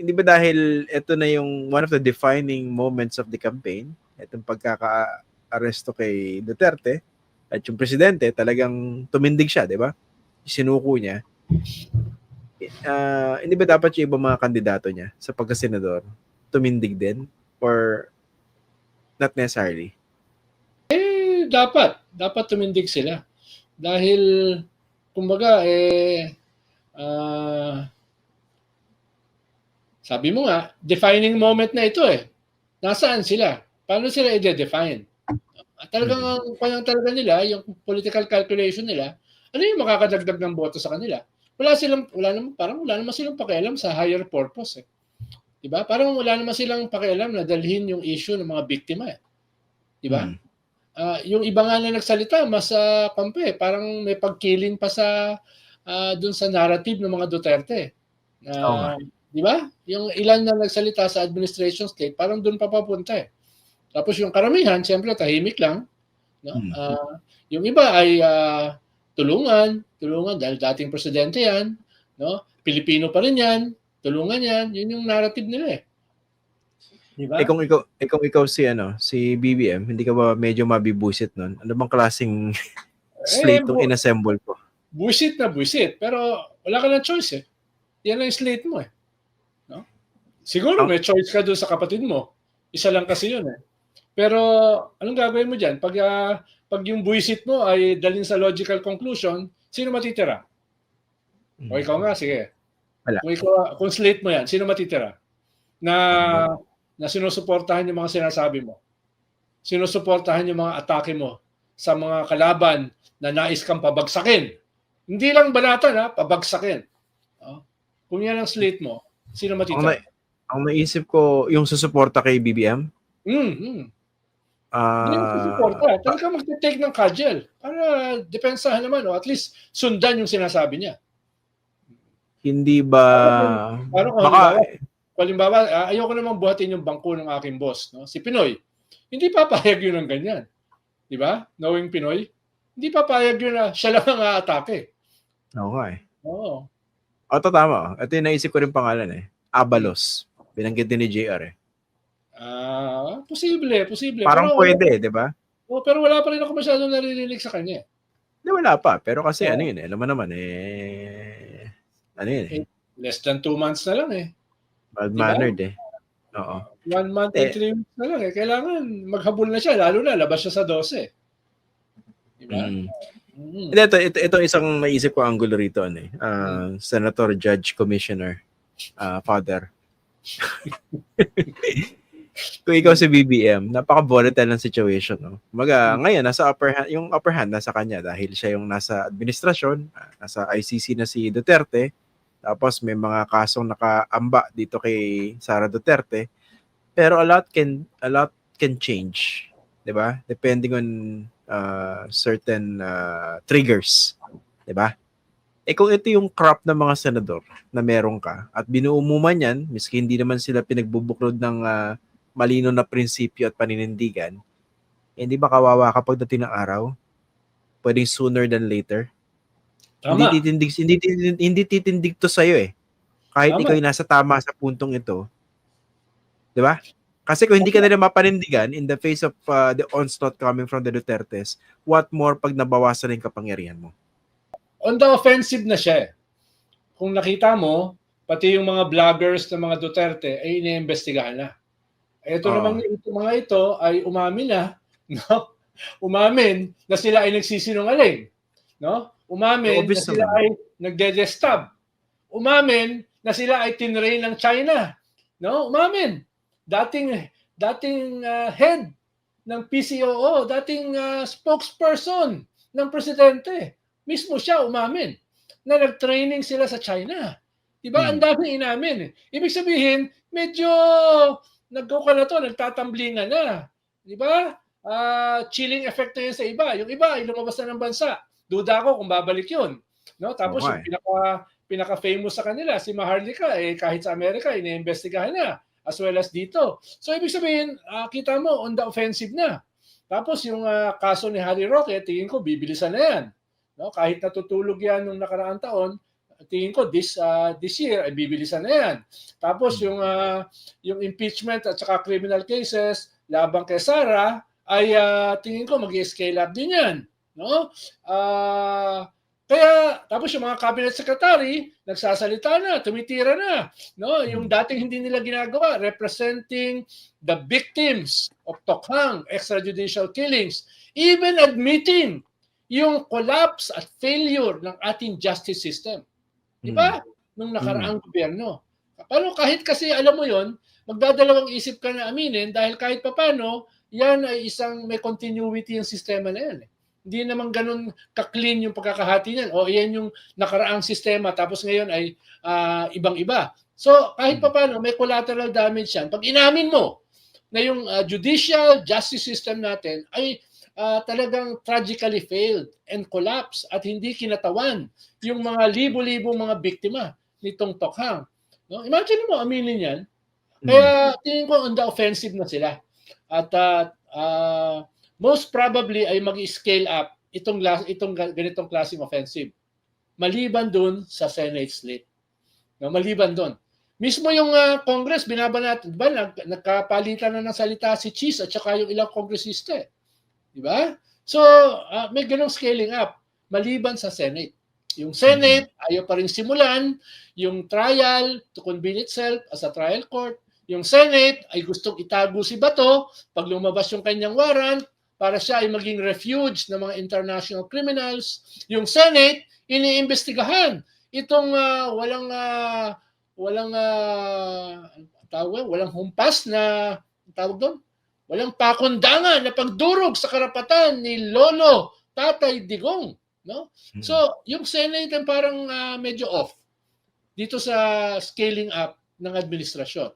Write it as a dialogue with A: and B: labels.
A: hindi ba dahil ito na yung one of the defining moments of the campaign, itong pagkaka-aresto kay Duterte at yung presidente talagang tumindig siya, di ba? Sinuko niya. Hindi ba dapat yung ibang mga kandidato niya sa pagkasenador tumindig din or not necessarily?
B: Dapat tumindig sila. Dahil kumbaga sabi mo nga, defining moment na ito eh. Nasaan sila? Paano sila i-define? Talagang talaga nila, yung political calculation nila, ano yung makakadagdag ng boto sa kanila? Wala naman silang pakialam sa higher purpose eh. 'Di ba? Parang wala naman silang pakialam na dalhin yung issue ng mga biktima eh. 'Di ba? Yung iba nga na nagsalita mas parang may pagkilin pa sa dun sa narrative ng mga Duterte. Di ba? Yung ilan na nagsalita sa administration state, parang dun pa papunta eh. Tapos yung karamihan, siyempre tahimik lang, no? Yung iba ay tulungan dahil dating presidente 'yan, no? Pilipino pa rin 'yan, tulungan 'yan, yun yung narrative nila eh. Diba?
A: Kung ikaw si BBM, hindi ka ba medyo mabibusit nun? Ano bang klaseng slate yung inassemble ko?
B: Busit na busit, pero wala ka ng choice eh. Yan lang yung slate mo eh. No? Siguro may choice ka doon sa kapatid mo. Isa lang kasi yun eh. Pero anong gagawin mo dyan? Pag yung buisit mo ay dalhin sa logical conclusion, sino matitira? O ikaw nga, sige.
A: Wala.
B: Kung slate mo yan, sino matitira? Na sinusuportahan yung mga sinasabi mo. Sinusuportahan yung mga atake mo sa mga kalaban na nais kang pabagsakin. Hindi lang banatan ha, pabagsakin. Kung yan ang slate mo, sino matitira?
A: Ang naisip ko, yung susuporta kay BBM?
B: Hindi yung susuporta. Talaga mag-take ng kajel para depensahan naman o at least sundan yung sinasabi niya.
A: Hindi ba...
B: Halimbawa, ayoko namang buhatin yung bangko ng aking boss, no? Si Pinoy. Hindi papayag yun ng ganyan. Di ba? Knowing Pinoy, hindi papayag yun na siya lang ang aatake.
A: Oo nga eh.
B: Oo.
A: Ito tama. Ito yung naisip ko rin pangalan eh. Abalos. Binanggit din ni JR eh.
B: Posible.
A: Parang pero, pwede, di ba?
B: Pero wala pa rin ako masyadong naririnig sa kanya.
A: Hindi, wala pa. Pero kasi ano yun eh. Alam mo naman ano yun eh.
B: Less than 2 months na lang eh.
A: Mild-mannered eh. Oo.
B: 1 month and 3 weeks na lang eh. Kailangan maghabol na siya. Lalo na, labas siya sa 12. Diba?
A: Ito isang naisip ko angulo rito. Senator, Judge, Commissioner, Father. Kung ikaw si BBM, napaka-volatile ng situation. No? Ngayon, yung upper hand nasa kanya dahil siya yung nasa administrasyon, nasa ICC na si Duterte. Tapos may mga kasong nakaamba dito kay Sara Duterte. Pero a lot can change, 'di ba? Depending on certain triggers, 'di ba? Kung ito yung crop ng mga senador na meron ka at binuumuman yan, miski hindi naman sila pinagbubuklod ng malino na prinsipyo at paninindigan, hindi ba kawawa kapag dating ng araw? Pwedeng sooner than later.
B: Tama.
A: Hindi titindig to sa'yo eh. Kahit ikaw yung nasa tama sa puntong ito. Di ba? Kasi kung hindi ka nila mapanindigan in the face of the onslaught coming from the Dutertes, what more pag nabawasan na yung kapangyarihan mo?
B: On the offensive na siya eh. Kung nakita mo, pati yung mga vloggers ng mga Duterte ay iniimbestigahan na. Ito naman mga ito ay umamin na, no? Umamin na sila ay nagsisinungaling, no? Umamin na sila ay nagde-destab. Umamin na sila ay tinrain ng China. No? Umamin. Dating head ng PCOO, dating spokesperson ng presidente. Mismo siya umamin na nag-training sila sa China. Diba? Ang daming inamin. Ibig sabihin, medyo nagtatamblingan na. Diba? Chilling effect na yun sa iba. Yung iba ay lumabas na ng bansa. Duda ko kung babalik yun. No? Tapos yung pinaka-famous sa kanila, si Maharlika, kahit sa Amerika, iniimbestigahan na, as well as dito. So, ibig sabihin, kita mo, on the offensive na. Tapos yung kaso ni Harry Roque, tingin ko, bibilisan na yan. No? Kahit natutulog yan nung nakaraang taon, tingin ko this year ay bibilisan na yan. Tapos yung impeachment at saka criminal cases laban kay Sara ay tingin ko mag-scale up din yan, no? Kaya tapos yung mga cabinet secretary nagsasalita na, tumitira na, no? Yung dating hindi nila ginagawa, representing the victims of Tokhang extrajudicial killings, even admitting yung collapse at failure ng ating justice system. Di ba? Nung nakaraang gobyerno. Paano kahit kasi alam mo yon, magdadalawang isip ka na aminin dahil kahit papano, yan ay isang may continuity yung sistema na yan. Hindi naman ganun ka-clean yung pagkakahati niyan. O yan yung nakaraang sistema tapos ngayon ay ibang-iba. So kahit papano, may collateral damage yan. Pag inamin mo na yung judicial justice system natin ay talagang tragically failed and collapsed at hindi kinatawan yung mga libo-libong mga biktima nitong Tokhang. No? Imagine mo, aminin yan. Kaya tingin ko on the offensive na sila. At most probably ay mag-scale up itong ganitong klaseng offensive. Maliban dun sa Senate slate. No, maliban dun. Mismo yung Congress, binabanat, diba, nagkapalitan na ng salita si Cheese at saka yung ilang kongresista. Diba? So, may ganong scaling up maliban sa Senate. Yung Senate, ayaw pa rin simulan yung trial to convene itself as a trial court. Yung Senate ay gustong itago si Bato pag lumabas yung kanyang warrant para siya ay maging refuge ng mga international criminals. Yung Senate, iniimbestigahan itong walang humpas na tawag doon, walang pakundangan na pagdurog sa karapatan ni Lolo Tatay Digong, no? So, yung Senate ay parang medyo off dito sa scaling up ng administrasyon.